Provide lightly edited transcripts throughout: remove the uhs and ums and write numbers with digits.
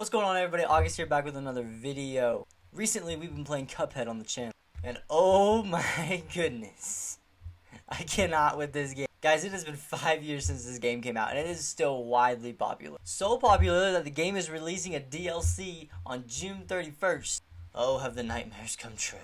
What's going on, everybody? August here, back with another video. Recently we've been playing Cuphead on the channel, and oh my goodness, I cannot with this game. Guys, it has been 5 years since this game came out, and it is still widely popular. So popular that the game is releasing a DLC on June 31st. Oh, have the nightmares come true.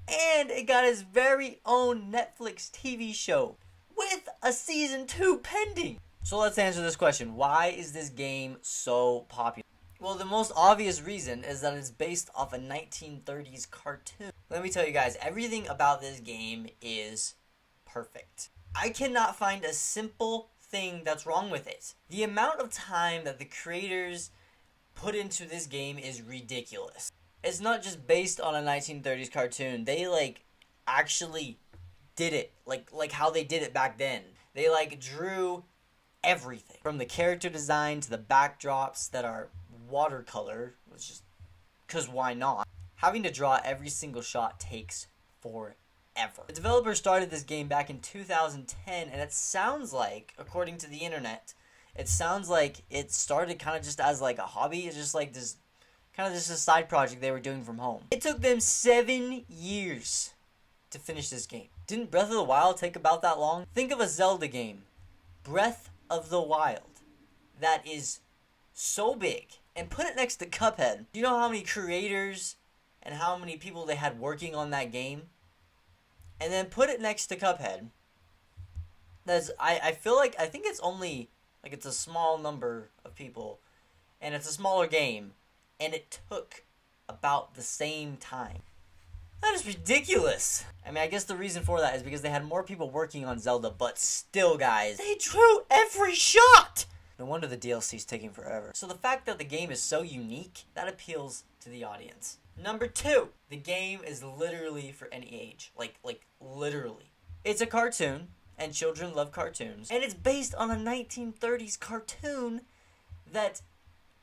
And it got its very own Netflix TV show with a season 2 pending. So let's answer this question. Why is this game so popular? Well, the most obvious reason is that it's based off a 1930s cartoon. Let me tell you guys, everything about this game is perfect. I cannot find a simple thing that's wrong with it. The amount of time that the creators put into this game is ridiculous. It's not just based on a 1930s cartoon. They actually did it like how they did it back then. They drew everything from the character design to the backdrops that are watercolor, which is because why not? Having to draw every single shot takes forever. The developer started this game back in 2010, and it sounds like, according to the internet, it sounds like it started kind of just as a hobby. It's just this kind of just a side project they were doing from home. It took them 7 years to finish this game. Didn't Breath of the Wild take about that long? Think of a Zelda game, Breath of the Wild, that is so big, and put it next to Cuphead. Do you know how many creators and how many people they had working on that game? And then put it next to Cuphead. I think it's only, it's a small number of people, and it's a smaller game, and it took about the same time. That is ridiculous. I mean, I guess the reason for that is because they had more people working on Zelda, but still, guys, they drew every shot! No wonder the DLC is taking forever. So the fact that the game is so unique, that appeals to the audience. Number 2, the game is literally for any age. Like literally. It's a cartoon, and children love cartoons. And it's based on a 1930s cartoon that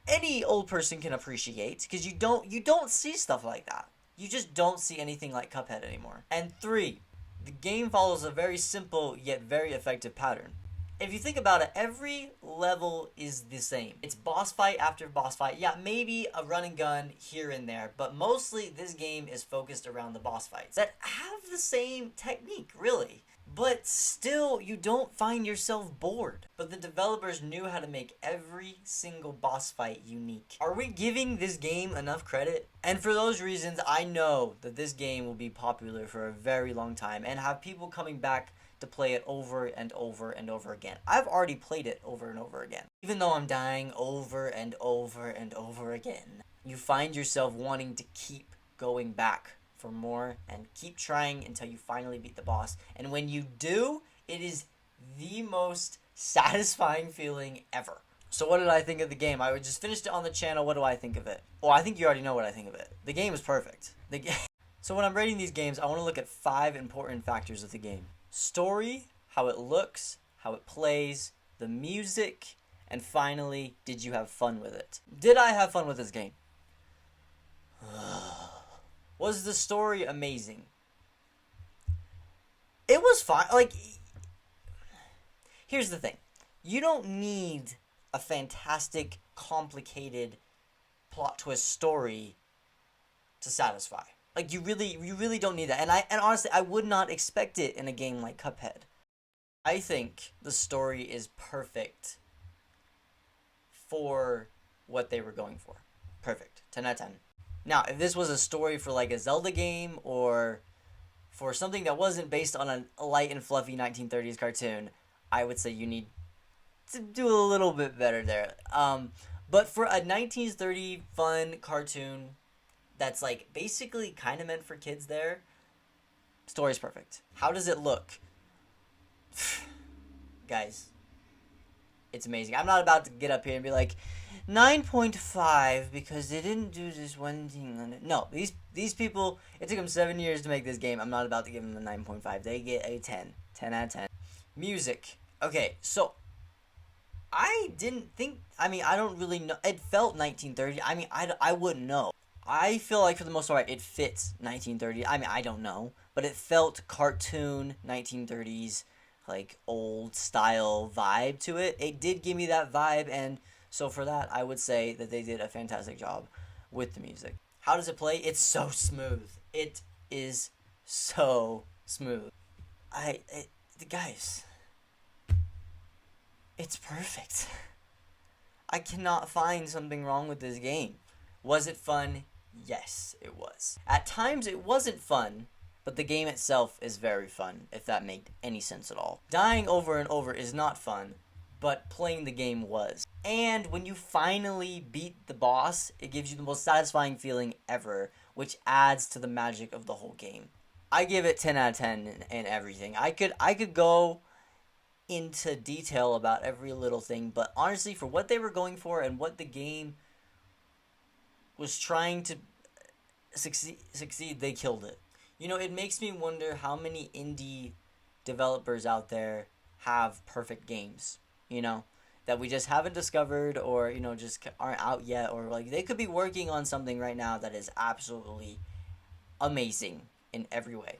any old person can appreciate, because you don't see stuff like that. You just don't see anything like Cuphead anymore. And 3, the game follows a very simple yet very effective pattern. If you think about it, every level is the same. It's boss fight after boss fight. Yeah, maybe a run and gun here and there, but mostly this game is focused around the boss fights that have the same technique, really. But still, you don't find yourself bored. But the developers knew how to make every single boss fight unique. Are we giving this game enough credit? And for those reasons, I know that this game will be popular for a very long time and have people coming back to play it over and over and over again. I've already played it over and over again. Even though I'm dying over and over and over again, you find yourself wanting to keep going back for more and keep trying until you finally beat the boss. And when you do, it is the most satisfying feeling ever. So what did I think of the game? I just finished it on the channel. What do I think of it? Well, I think you already know what I think of it. The game is perfect. So when I'm rating these games, I want to look at 5 important factors of the game. Story, how it looks, how it plays, the music, and finally, did you have fun with it? Did I have fun with this game? Was the story amazing? It was fine. Here's the thing. You don't need a fantastic, complicated plot twist story to satisfy. You really don't need that. And honestly, I would not expect it in a game like Cuphead. I think the story is perfect for what they were going for. Perfect. 10 out of 10. Now, if this was a story for a Zelda game or for something that wasn't based on a light and fluffy 1930s cartoon, I would say you need to do a little bit better there. But for a 1930s fun cartoon that's basically kind of meant for kids there, story's perfect. How does it look? Guys, it's amazing. I'm not about to get up here and be 9.5 because they didn't do this one thing on it. No, these people, it took them 7 years to make this game. I'm not about to give them a 9.5. They get a 10. 10 out of 10. Music. Okay, so I didn't think, I don't really know. It felt 1930. I wouldn't know. I feel like for the most part it fits 1930s. I don't know, but it felt cartoon 1930s, old style vibe to it. It did give me that vibe, and So for that, I would say that they did a fantastic job with the music. How does it play? It's so smooth. It is so smooth. Guys, it's perfect. I cannot find something wrong with this game. Was it fun? Yes, it was. At times it wasn't fun, but the game itself is very fun, if that made any sense at all. Dying over and over is not fun, but playing the game was. And when you finally beat the boss, it gives you the most satisfying feeling ever, which adds to the magic of the whole game. I give it 10 out of 10 and everything. I could go into detail about every little thing, but honestly, for what they were going for and what the game was trying to succeed, they killed it. You know, it makes me wonder how many indie developers out there have perfect games, you know, that we just haven't discovered, or, you know, just aren't out yet, or like they could be working on something right now that is absolutely amazing in every way.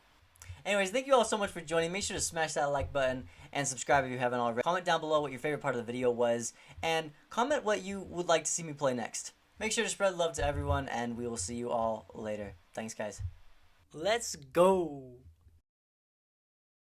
Anyways, thank you all so much for joining. Make sure to smash that like button and subscribe if you haven't already. Comment down below what your favorite part of the video was, and comment what you would like to see me play next. Make sure to spread love to everyone, and we will see you all later. Thanks, guys. Let's go!